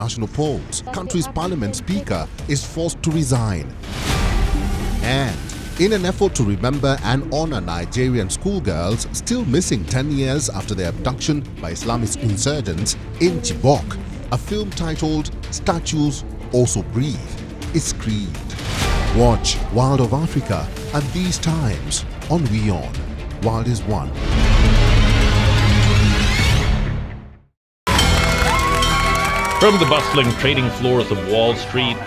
national polls. Country's parliament speaker is forced to resign. And in an effort to remember and honor Nigerian schoolgirls still missing 10 years after their abduction by Islamist insurgents in Chibok, a film titled Statues Also Breathe is screened. Watch Wild of Africa at these times on WION. Wild is one. From the bustling trading floors of Wall Street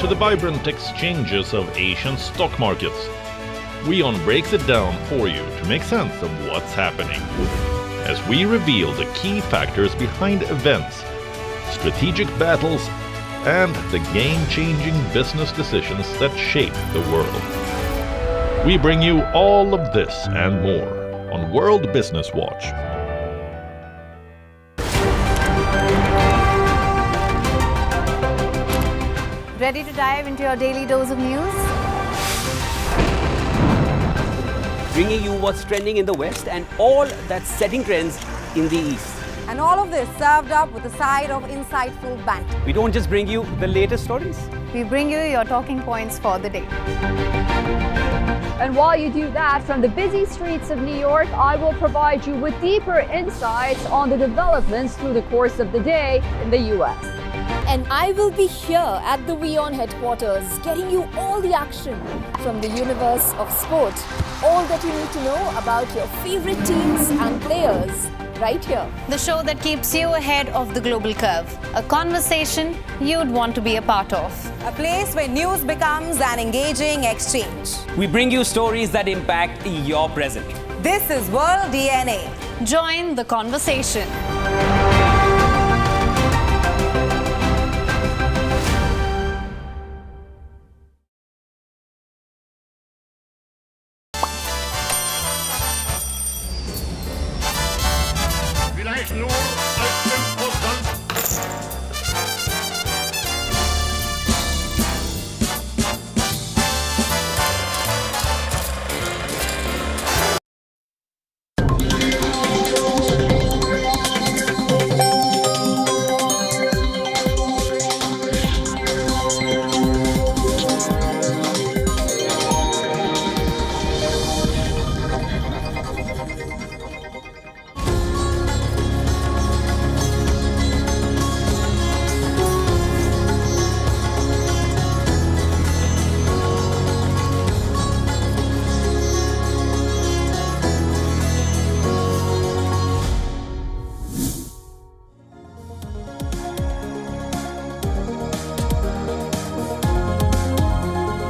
to the vibrant exchanges of Asian stock markets, WION breaks it down for you to make sense of what's happening, as we reveal the key factors behind events, strategic battles, and the game-changing business decisions that shape the world. We bring you all of this and more on World Business Watch. Ready to dive into your daily dose of news? Bringing you what's trending in the West and all that's setting trends in the East. And all of this served up with a side of insightful banter. We don't just bring you the latest stories. We bring you your talking points for the day. And while you do that, from the busy streets of New York, I will provide you with deeper insights on the developments through the course of the day in the U.S. And I will be here at the WION headquarters, getting you all the action from the universe of sport. All that you need to know about your favorite teams and players, right here. The show that keeps you ahead of the global curve. A conversation you'd want to be a part of. A place where news becomes an engaging exchange. We bring you stories that impact your present. This is World DNA. Join the conversation.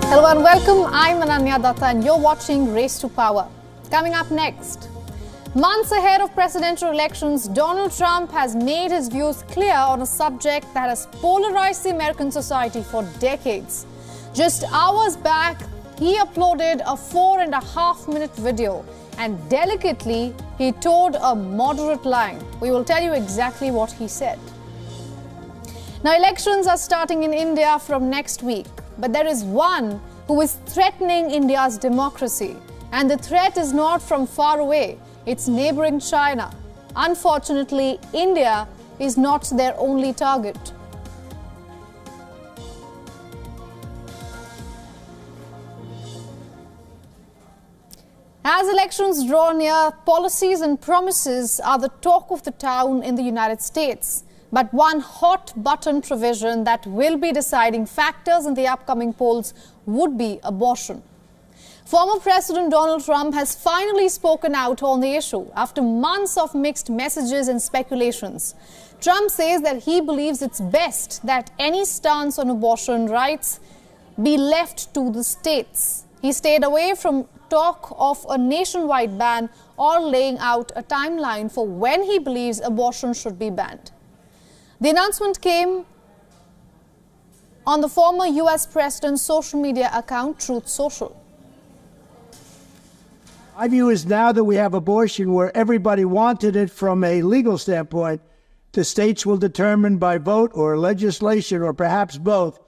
Hello and welcome, I'm Ananya Datta and you're watching Race to Power. Coming up next, months ahead of presidential elections, Donald Trump has made his views clear on a subject that has polarized the American society for decades. Just hours back, he uploaded a 4.5-minute video and delicately he toed a moderate line. We will tell you exactly what he said. Now, elections are starting in India from next week. But there is one who is threatening India's democracy. And the threat is not from far away. It's neighboring China. Unfortunately, India is not their only target. As elections draw near, policies and promises are the talk of the town in the United States. But one hot-button provision that will be deciding factors in the upcoming polls would be abortion. Former President Donald Trump has finally spoken out on the issue after months of mixed messages and speculations. Trump says that he believes it's best that any stance on abortion rights be left to the states. He stayed away from talk of a nationwide ban or laying out a timeline for when he believes abortion should be banned. The announcement came on the former US President's social media account, Truth Social. My view is now that we have abortion where everybody wanted it from a legal standpoint, the states will determine by vote or legislation or perhaps both,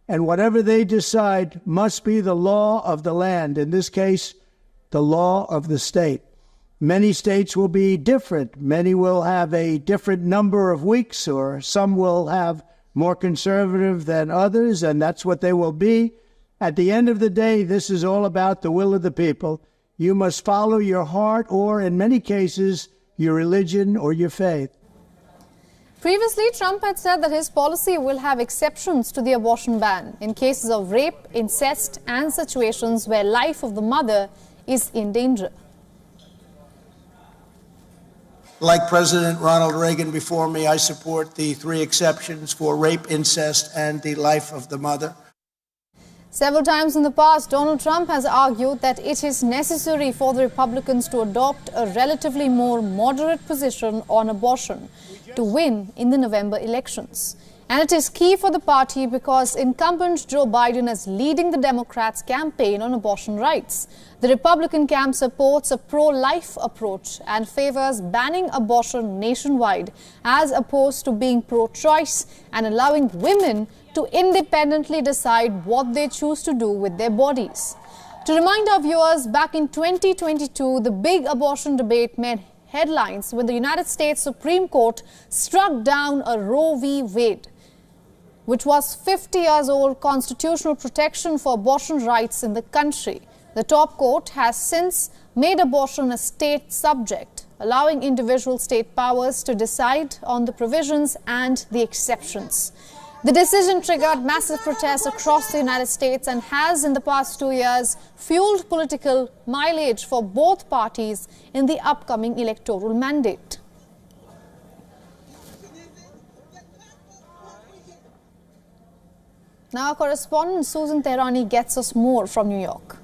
and whatever they decide must be the law of the land, in this case, the law of the state. Many states will be different. Many will have a different number of weeks, or some will have more conservative than others, and that's what they will be. At the end of the day, this is all about the will of the people. You must follow your heart or, in many cases, your religion or your faith. Previously, Trump had said that his policy will have exceptions to the abortion ban in cases of rape, incest, and situations where life of the mother is in danger. Like President Ronald Reagan before me, I support the 3 exceptions for rape, incest, and the life of the mother. Several times in the past, Donald Trump has argued that it is necessary for the Republicans to adopt a relatively more moderate position on abortion to win in the November elections. And it is key for the party because incumbent Joe Biden is leading the Democrats' campaign on abortion rights. The Republican camp supports a pro-life approach and favors banning abortion nationwide as opposed to being pro-choice and allowing women to independently decide what they choose to do with their bodies. To remind our viewers, back in 2022, the big abortion debate made headlines when the United States Supreme Court struck down a Roe v. Wade, which was 50 years old constitutional protection for abortion rights in the country. The top court has since made abortion a state subject, allowing individual state powers to decide on the provisions and the exceptions. The decision triggered massive protests across the United States and has, in the past 2 years, fueled political mileage for both parties in the upcoming electoral mandate. Now, our correspondent Susan Tehrani gets us more from New York.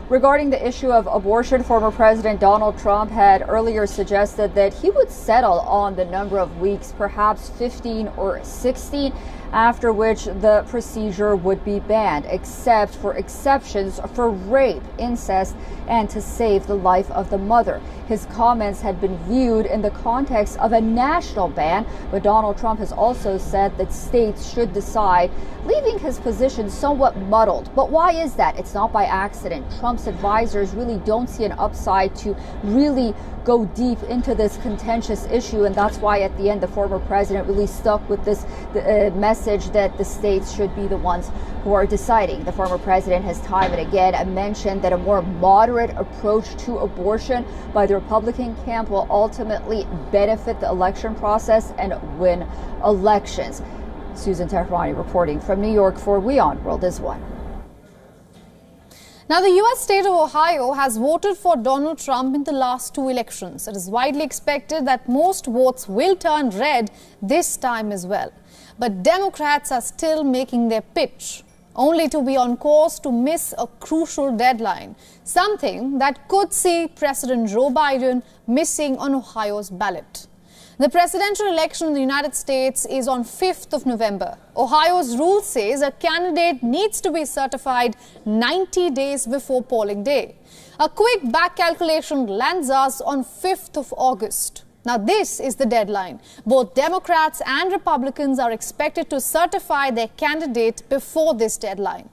Regarding the issue of abortion, former President Donald Trump had earlier suggested that he would settle on the number of weeks, perhaps 15 or 16, after which the procedure would be banned, except for exceptions for rape, incest, and to save the life of the mother. His comments had been viewed in the context of a national ban, but Donald Trump has also said that states should decide, leaving his position somewhat muddled. But why is that? It's not by accident. Trump's advisors really don't see an upside to really go deep into this contentious issue, and that's why at the end the former president really stuck with this message that the states should be the ones who are deciding. The former president has time and again mentioned that a more moderate approach to abortion by the Republican camp will ultimately benefit the election process and win elections. Susan Tehrani reporting from New York for WION World is One. Now, the U.S. state of Ohio has voted for Donald Trump in the last 2 elections. It is widely expected that most votes will turn red this time as well. But Democrats are still making their pitch, only to be on course to miss a crucial deadline, something that could see President Joe Biden missing on Ohio's ballot. The presidential election in the United States is on 5th of November. Ohio's rule says a candidate needs to be certified 90 days before polling day. A quick back calculation lands us on 5th of August. Now, this is the deadline. Both Democrats and Republicans are expected to certify their candidate before this deadline.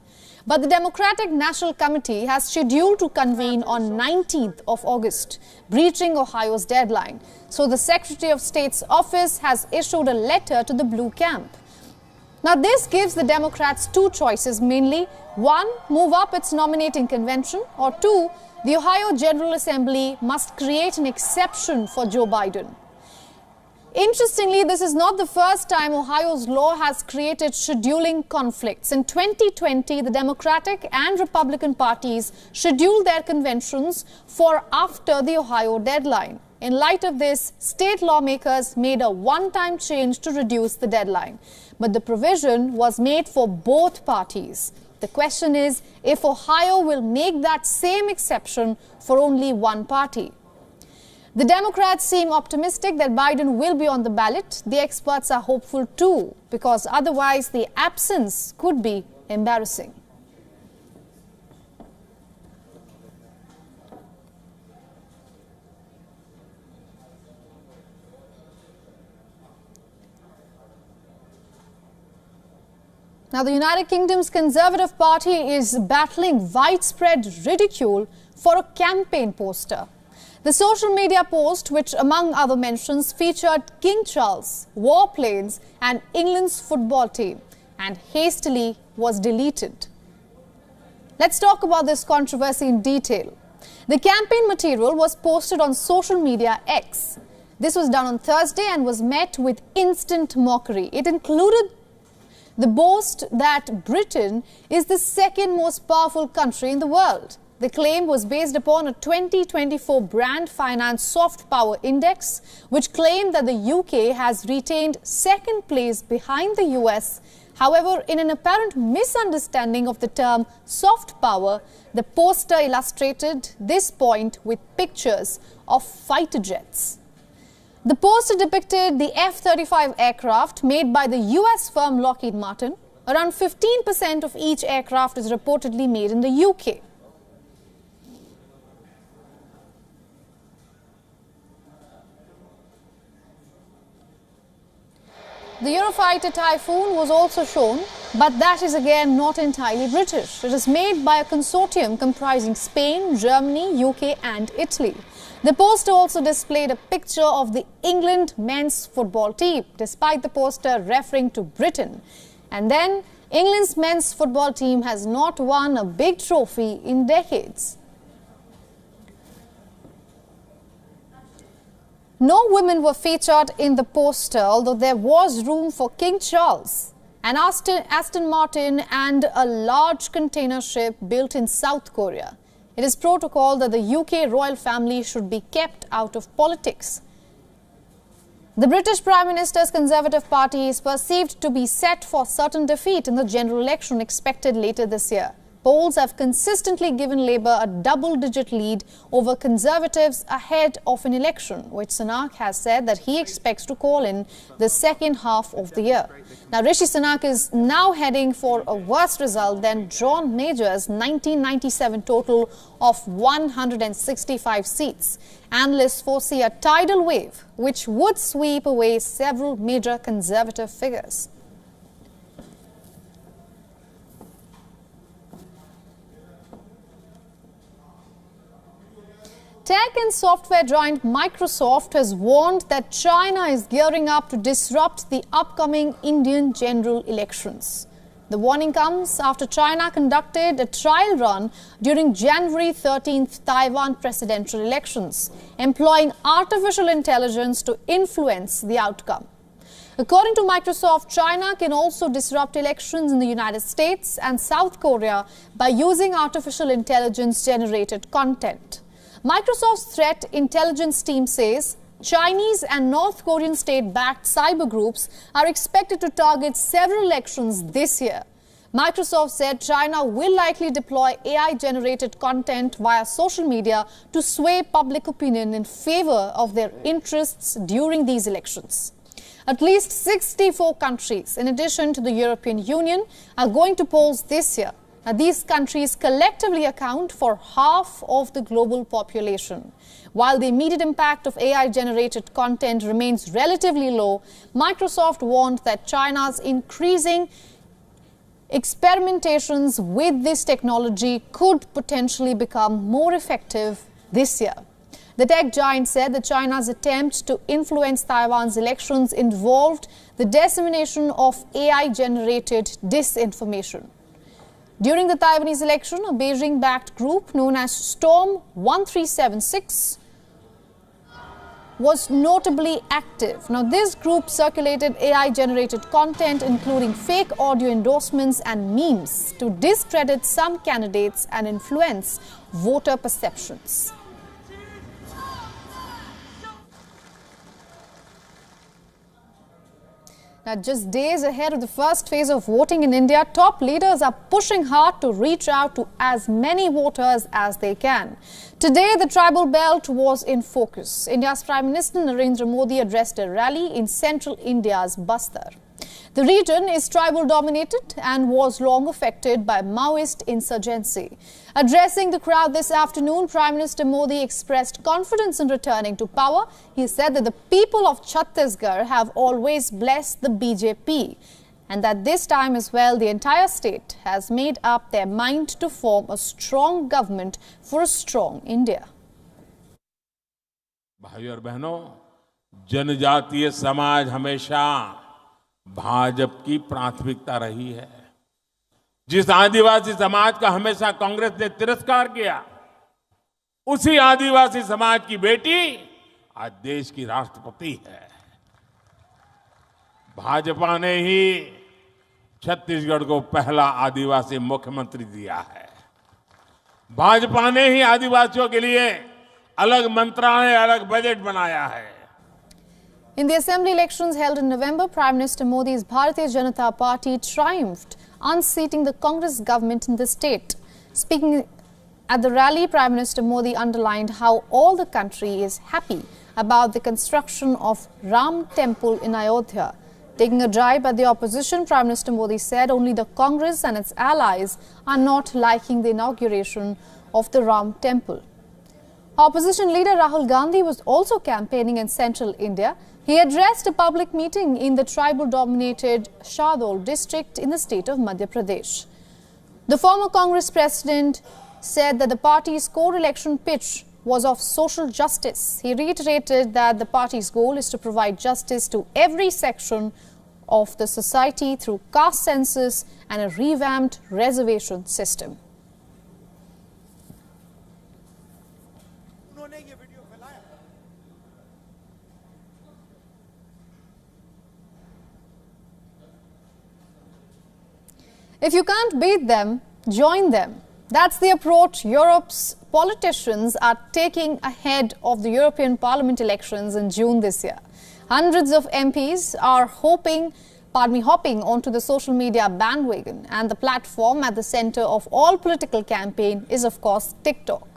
But the Democratic National Committee has scheduled to convene on 19th of August, breaching Ohio's deadline. So the Secretary of State's office has issued a letter to the blue camp. Now, this gives the Democrats 2 choices mainly. 1, move up its nominating convention, or 2, the Ohio General Assembly must create an exception for Joe Biden. Interestingly, this is not the first time Ohio's law has created scheduling conflicts. In 2020, the Democratic and Republican parties scheduled their conventions for after the Ohio deadline. In light of this, state lawmakers made a one-time change to reduce the deadline. But the provision was made for both parties. The question is if Ohio will make that same exception for only one party. The Democrats seem optimistic that Biden will be on the ballot. The experts are hopeful too, because otherwise the absence could be embarrassing. Now, the United Kingdom's Conservative Party is battling widespread ridicule for a campaign poster. The social media post, which among other mentions featured King Charles, warplanes and England's football team, and hastily was deleted. Let's talk about this controversy in detail. The campaign material was posted on social media X. This was done on Thursday and was met with instant mockery. It included the boast that Britain is the second most powerful country in the world. The claim was based upon a 2024 Brand Finance Soft Power Index, which claimed that the UK has retained second place behind the US. However, in an apparent misunderstanding of the term soft power, the poster illustrated this point with pictures of fighter jets. The poster depicted the F-35 aircraft made by the US firm Lockheed Martin. Around 15% of each aircraft is reportedly made in the UK. The Eurofighter Typhoon was also shown, but that is again not entirely British. It is made by a consortium comprising Spain, Germany, UK and Italy. The poster also displayed a picture of the England men's football team, despite the poster referring to Britain. And then, England's men's football team has not won a big trophy in decades. No women were featured in the poster, although there was room for King Charles, an Aston Martin and a large container ship built in South Korea. It is protocol that the UK royal family should be kept out of politics. The British Prime Minister's Conservative Party is perceived to be set for certain defeat in the general election expected later this year. Polls have consistently given Labour a double-digit lead over Conservatives ahead of an election, which Sunak has said that he expects to call in the second half of the year. Now, Rishi Sunak is now heading for a worse result than John Major's 1997 total of 165 seats. Analysts foresee a tidal wave, which would sweep away several major Conservative figures. Tech and software giant Microsoft has warned that China is gearing up to disrupt the upcoming Indian general elections. The warning comes after China conducted a trial run during January 13th Taiwan presidential elections, employing artificial intelligence to influence the outcome. According to Microsoft, China can also disrupt elections in the United States and South Korea by using artificial intelligence-generated content. Microsoft's threat intelligence team says Chinese and North Korean state-backed cyber groups are expected to target several elections this year. Microsoft said China will likely deploy AI-generated content via social media to sway public opinion in favor of their interests during these elections. At least 64 countries, in addition to the European Union, are going to polls this year. Now, these countries collectively account for half of the global population. While the immediate impact of AI-generated content remains relatively low, Microsoft warned that China's increasing experimentations with this technology could potentially become more effective this year. The tech giant said that China's attempt to influence Taiwan's elections involved the dissemination of AI-generated disinformation. During the Taiwanese election, a Beijing-backed group known as Storm 1376 was notably active. Now, this group circulated AI-generated content, including fake audio endorsements and memes, to discredit some candidates and influence voter perceptions. Now, just days ahead of the first phase of voting in India, top leaders are pushing hard to reach out to as many voters as they can. Today, the tribal belt was in focus. India's Prime Minister Narendra Modi addressed a rally in central India's Bastar. The region is tribal-dominated and was long affected by Maoist insurgency. Addressing the crowd this afternoon, Prime Minister Modi expressed confidence in returning to power. He said that the people of Chhattisgarh have always blessed the BJP and that this time as well the entire state has made up their mind to form a strong government for a strong India. भाइयों और बहनों, जनजातीय समाज हमेशा भाजपा की प्राथमिकता रही है। जिस आदिवासी समाज का हमेशा कांग्रेस ने तिरस्कार किया, उसी आदिवासी समाज की बेटी आज देश की राष्ट्रपति है। भाजपा ने ही छत्तीसगढ़ को पहला आदिवासी मुख्यमंत्री दिया है। भाजपा ने ही आदिवासियों के लिए अलग मंत्रालय, अलग बजट बनाया है। In the assembly elections held in November, Prime Minister Modi's Bharatiya Janata Party triumphed, unseating the Congress government in the state. Speaking at the rally, Prime Minister Modi underlined how all the country is happy about the construction of Ram Temple in Ayodhya. Taking a jab at the opposition, Prime Minister Modi said only the Congress and its allies are not liking the inauguration of the Ram Temple. Opposition leader Rahul Gandhi was also campaigning in central India. He addressed a public meeting in the tribal-dominated Shahdol district in the state of Madhya Pradesh. The former Congress president said that the party's core election pitch was of social justice. He reiterated that the party's goal is to provide justice to every section of the society through caste census and a revamped reservation system. If you can't beat them, join them. That's the approach Europe's politicians are taking ahead of the European Parliament elections in June this year. Hundreds of MPs are hopping onto the social media bandwagon, and the platform at the center of all political campaign is, of course, TikTok.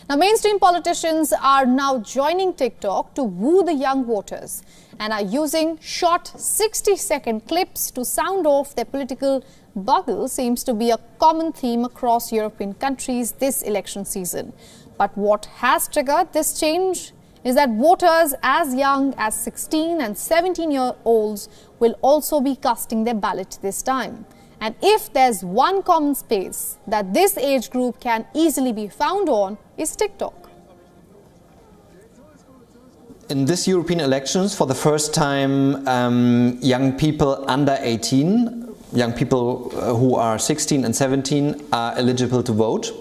Now, mainstream politicians are now joining TikTok to woo the young voters and are using short 60-second clips to sound off their political buggle. Seems to be a common theme across European countries this election season. But what has triggered this change is that voters as young as 16 and 17-year-olds will also be casting their ballot this time. And if there's one common space that this age group can easily be found on, is TikTok. In this European elections, for the first time, young people under 18, young people who are 16 and 17 are eligible to vote.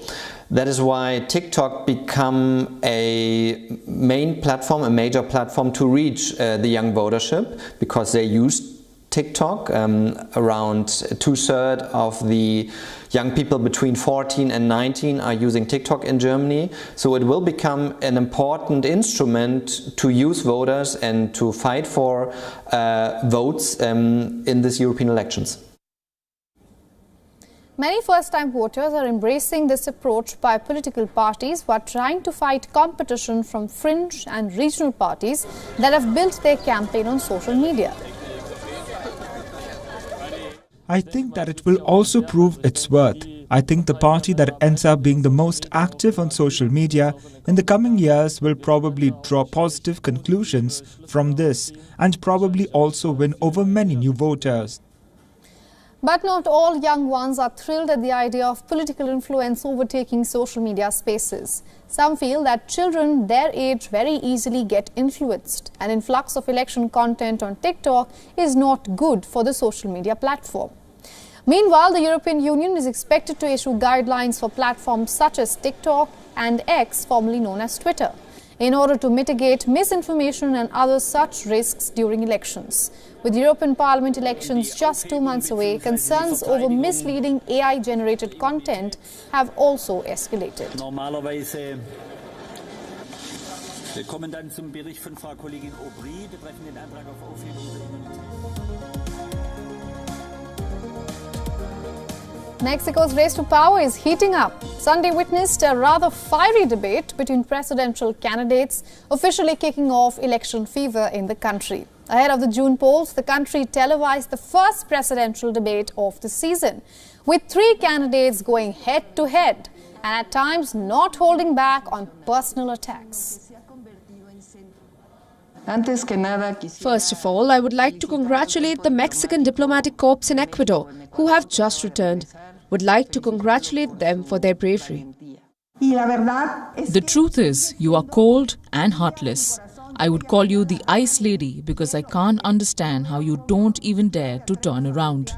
That is why TikTok become a main platform, a major platform to reach the young votership, because they use TikTok. Around 2/3 of the young people between 14 and 19 are using TikTok in Germany. So it will become an important instrument to use voters and to fight for votes in these European elections. Many first-time voters are embracing this approach by political parties who are trying to fight competition from fringe and regional parties that have built their campaign on social media. I think that it will also prove its worth. I think the party that ends up being the most active on social media in the coming years will probably draw positive conclusions from this and probably also win over many new voters. But not all young ones are thrilled at the idea of political influence overtaking social media spaces. Some feel that children their age very easily get influenced. An influx of election content on TikTok is not good for the social media platform. Meanwhile, the European Union is expected to issue guidelines for platforms such as TikTok and X, formerly known as Twitter, in order to mitigate misinformation and other such risks during elections. With European Parliament elections just 2 months away, concerns over misleading AI-generated content have also escalated. Willkommen dann zum Bericht von Frau Kollegin Aubry betreffend den Antrag auf Aufhebung der Immunität. Mexico's race to power is heating up. Sunday witnessed a rather fiery debate between presidential candidates, officially kicking off election fever in the country. Ahead of the June polls, the country televised the first presidential debate of the season, with 3 candidates going head-to-head and at times not holding back on personal attacks. First of all, I would like to congratulate the Mexican diplomatic corps in Ecuador, who have just returned. Would like to congratulate them for their bravery. The truth is, you are cold and heartless. I would call you the ice lady because I can't understand how you don't even dare to turn around.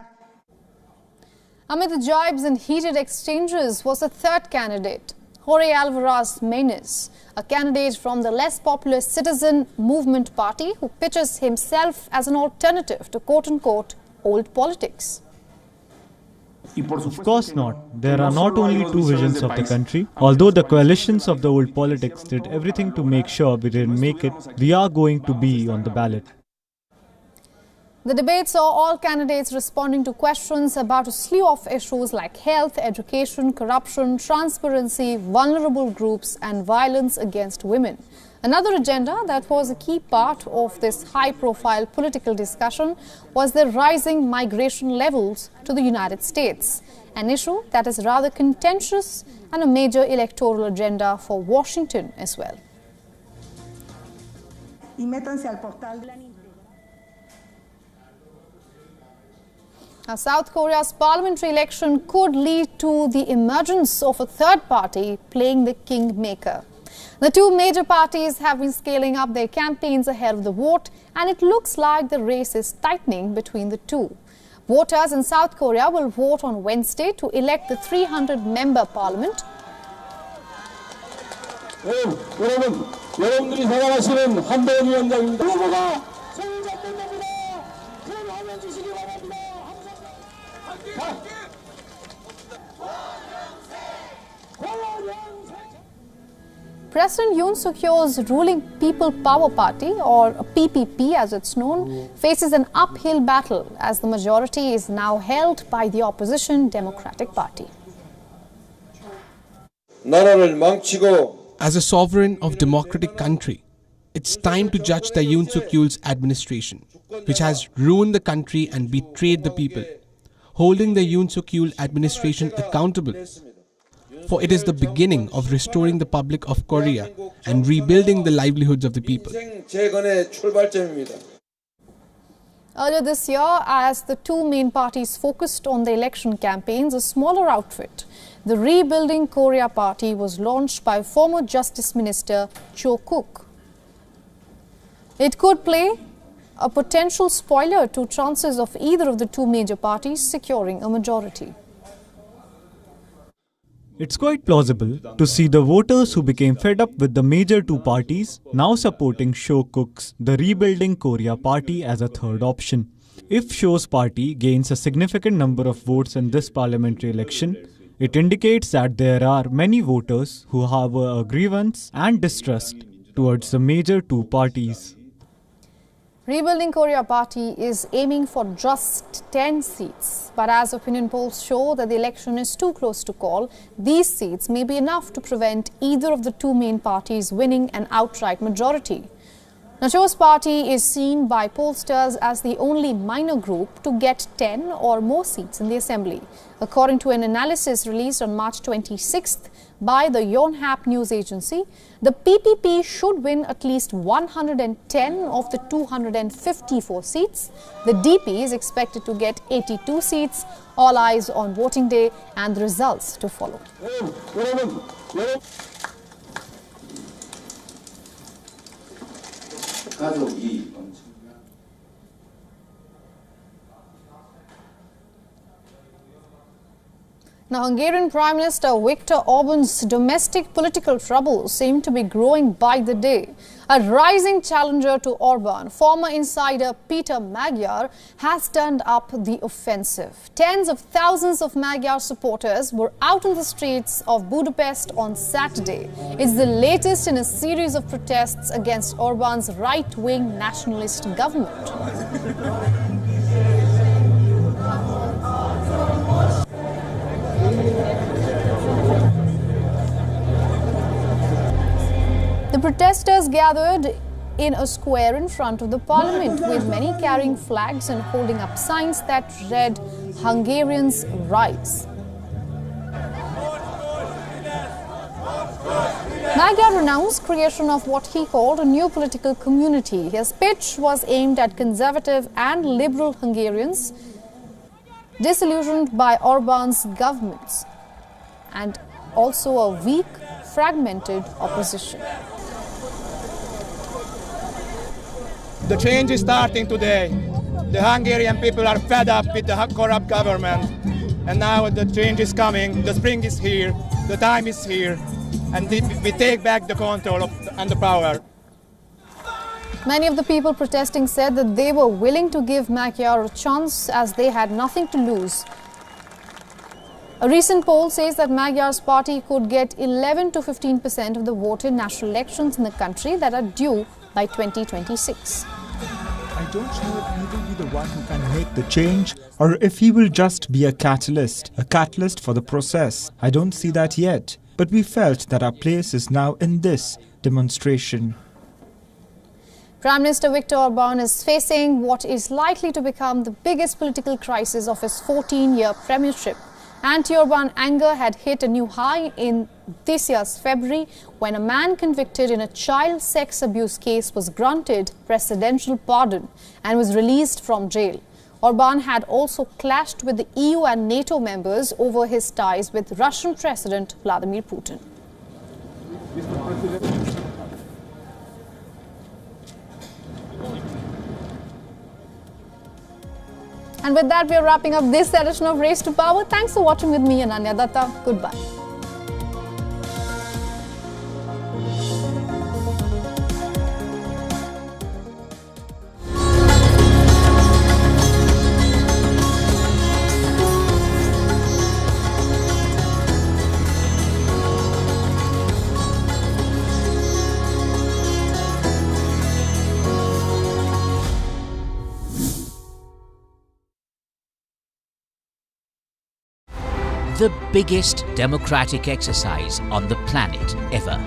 Amid the jibes and heated exchanges was a third candidate, Jorge Alvarez Menes, a candidate from the less popular Citizen Movement Party who pitches himself as an alternative to quote-unquote old politics. Of course not. There are not only two visions of the country. Although the coalitions of the old politics did everything to make sure we didn't make it, we are going to be on the ballot. The debate saw all candidates responding to questions about a slew of issues like health, education, corruption, transparency, vulnerable groups and violence against women. Another agenda that was a key part of this high-profile political discussion was the rising migration levels to the United States, an issue that is rather contentious and a major electoral agenda for Washington as well. Now, South Korea's parliamentary election could lead to the emergence of a third party playing the kingmaker. The two major parties have been scaling up their campaigns ahead of the vote, and it looks like the race is tightening between the two. Voters in South Korea will vote on Wednesday to elect the 300-member parliament. 여러분들이 생각하시는 한동훈 위원장입니다. 후보가 성장됩니다. 큰 화면 주시기 바랍니다. President Yoon Suk-yeol's ruling People Power Party, or PPP as it's known, faces an uphill battle as the majority is now held by the opposition Democratic Party. As a sovereign of democratic country, it's time to judge the Yoon Suk-yeol's administration, which has ruined the country and betrayed the people, holding the Yoon Suk-yeol administration accountable. For it is the beginning of restoring the public of Korea and rebuilding the livelihoods of the people. Earlier this year, as the two main parties focused on the election campaigns, a smaller outfit, the Rebuilding Korea Party, was launched by former Justice Minister Cho Kuk. It could play a potential spoiler to chances of either of the two major parties securing a majority. It's quite plausible to see the voters who became fed up with the major two parties now supporting Cho Kuk's The Rebuilding Korea Party as a third option. If Cho's party gains a significant number of votes in this parliamentary election, it indicates that there are many voters who harbor a grievance and distrust towards the major two parties. Rebuilding Korea Party is aiming for just 10 seats, but as opinion polls show that the election is too close to call, these seats may be enough to prevent either of the two main parties winning an outright majority. Now, Cho's party is seen by pollsters as the only minor group to get 10 or more seats in the assembly. According to an analysis released on March 26th by the Yonhap news agency, the PPP should win at least 110 of the 254 seats. The DP is expected to get 82 seats. All eyes on voting day and the results to follow. Now, Hungarian Prime Minister Viktor Orban's domestic political troubles seem to be growing by the day. A rising challenger to Orban, former insider Peter Magyar, has turned up the offensive. Tens of thousands of Magyar supporters were out on the streets of Budapest on Saturday. It's the latest in a series of protests against Orban's right-wing nationalist government. The protesters gathered in a square in front of the parliament, with many carrying flags and holding up signs that read "Hungarians' Rights." Magyar announced creation of what he called a new political community. His pitch was aimed at conservative and liberal Hungarians disillusioned by Orban's governments and also a weak, fragmented opposition. The change is starting today. The Hungarian people are fed up with the corrupt government. And now the change is coming, the spring is here, the time is here, and we take back the control and the power. Many of the people protesting said that they were willing to give Magyar a chance as they had nothing to lose. A recent poll says that Magyar's party could get 11 to 15% of the vote in national elections in the country that are due by 2026. I don't know if he will be the one who can make the change or if he will just be a catalyst for the process. I don't see that yet, but we felt that our place is now in this demonstration. Prime Minister Viktor Orban is facing what is likely to become the biggest political crisis of his 14-year premiership. Anti-Orban anger had hit a new high in this year's February when a man convicted in a child sex abuse case was granted presidential pardon and was released from jail. Orban had also clashed with the EU and NATO members over his ties with Russian President Vladimir Putin. And with that, we are wrapping up this edition of Race to Power. Thanks for watching with me, Ananya Datta. Goodbye. The biggest democratic exercise on the planet ever.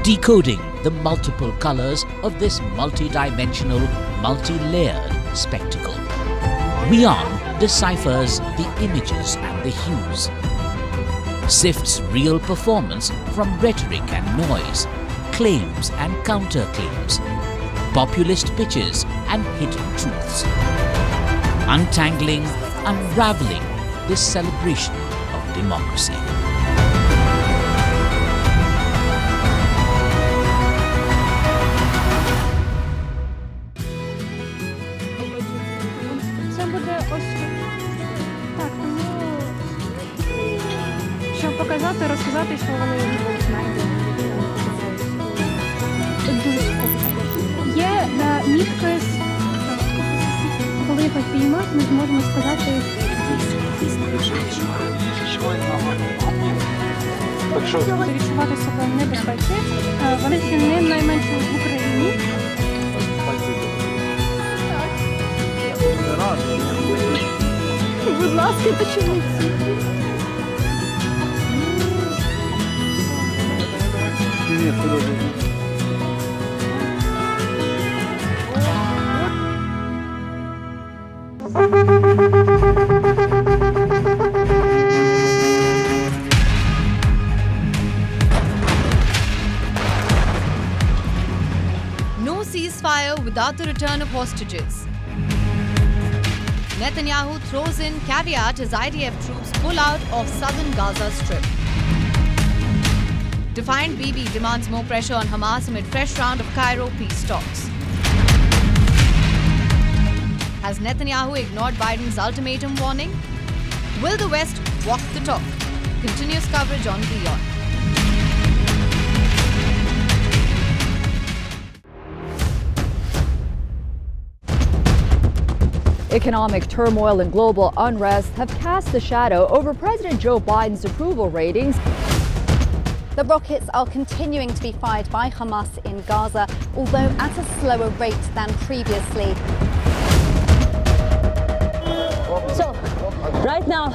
Decoding the multiple colors of this multi-dimensional, multi-layered spectacle. WION deciphers the images and the hues. Sifts real performance from rhetoric and noise, claims and counterclaims, populist pitches and hidden truths. Untangling, unraveling this celebration of democracy. Це буде ось так, щоб показати, розказати, що вони будуть знайдені. Дуже складно. Є мітки, коли їх піймати, ми зможемо сказати. Якщо відчувати себе в небезпеці, вони ще не найменше в Україні. Будь ласка, почему всі? Ні, No ceasefire without the return of hostages. Netanyahu throws in caveat as IDF troops pull out of southern Gaza Strip. Defiant Bibi demands more pressure on Hamas amid fresh round of Cairo peace talks. Has Netanyahu ignored Biden's ultimatum warning? Will the West walk the talk? Continuous coverage on WION. Economic turmoil and global unrest have cast a shadow over President Joe Biden's approval ratings. The rockets are continuing to be fired by Hamas in Gaza, although at a slower rate than previously. So, right now,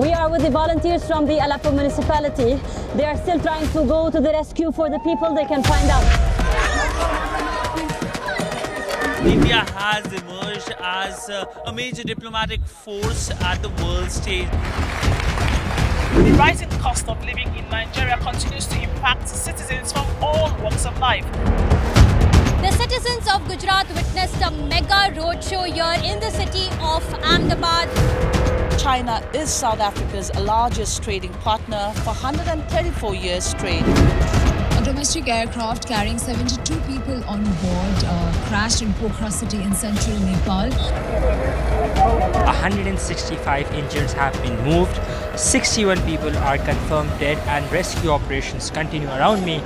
we are with the volunteers from the Aleppo municipality. They are still trying to go to the rescue for the people they can find out. India has emerged as a major diplomatic force at the world stage. The rising cost of living in Nigeria continues to impact citizens from all walks of life. The citizens of Gujarat witnessed a mega roadshow here in the city of Ahmedabad. China is South Africa's largest trading partner for 134 years straight. A domestic aircraft carrying 72 people on board crashed in Pokhara city in central Nepal. 165 injured have been moved. 61 people are confirmed dead and rescue operations continue around me.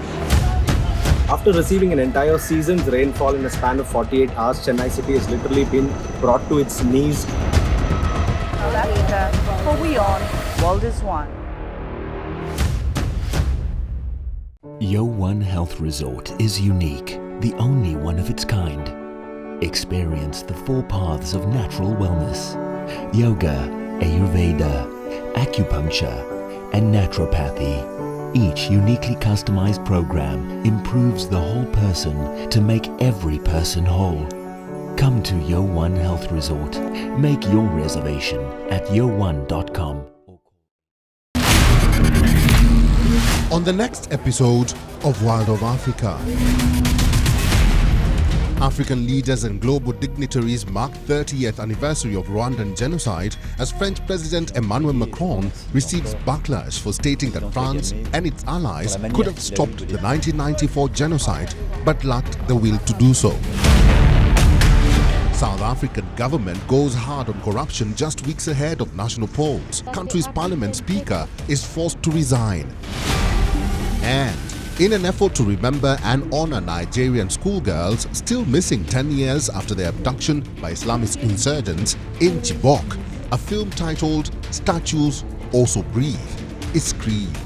After receiving an entire season's rainfall in a span of 48 hours, Chennai city has literally been brought to its knees. For WION, World is One. WION Health Resort is unique, the only one of its kind. Experience the 4 paths of natural wellness: yoga, Ayurveda, acupuncture, and naturopathy. Each uniquely customized program improves the whole person to make every person whole. Come to WION Health Resort. Make your reservation at yowon.com. On the next episode of World of Africa, African leaders and global dignitaries mark 30th anniversary of Rwandan genocide as French President Emmanuel Macron receives backlash for stating that France and its allies could have stopped the 1994 genocide but lacked the will to do so. South African government goes hard on corruption just weeks ahead of national polls. Country's parliament speaker is forced to resign. And in an effort to remember and honor Nigerian schoolgirls still missing 10 years after their abduction by Islamist insurgents in Chibok, a film titled Statues Also Breathe is screened.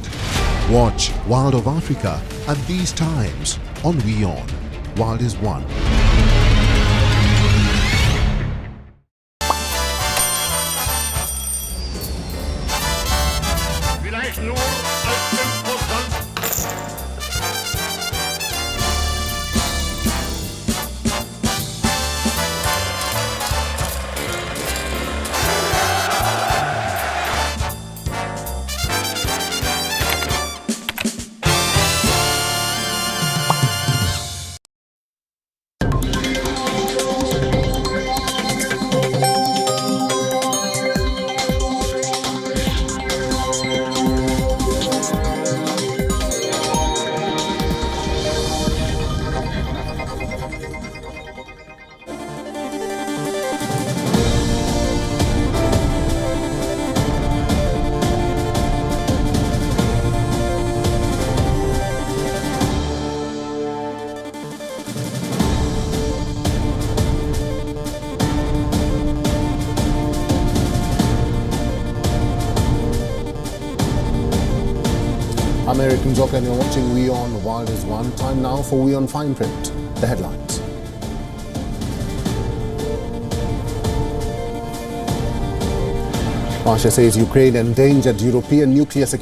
Watch World of Africa at these times on WION. World is One. Americans, okay, and you're watching WION World is One. Time now for WION Fine Print. The headlines. Russia says Ukraine endangered European nuclear security.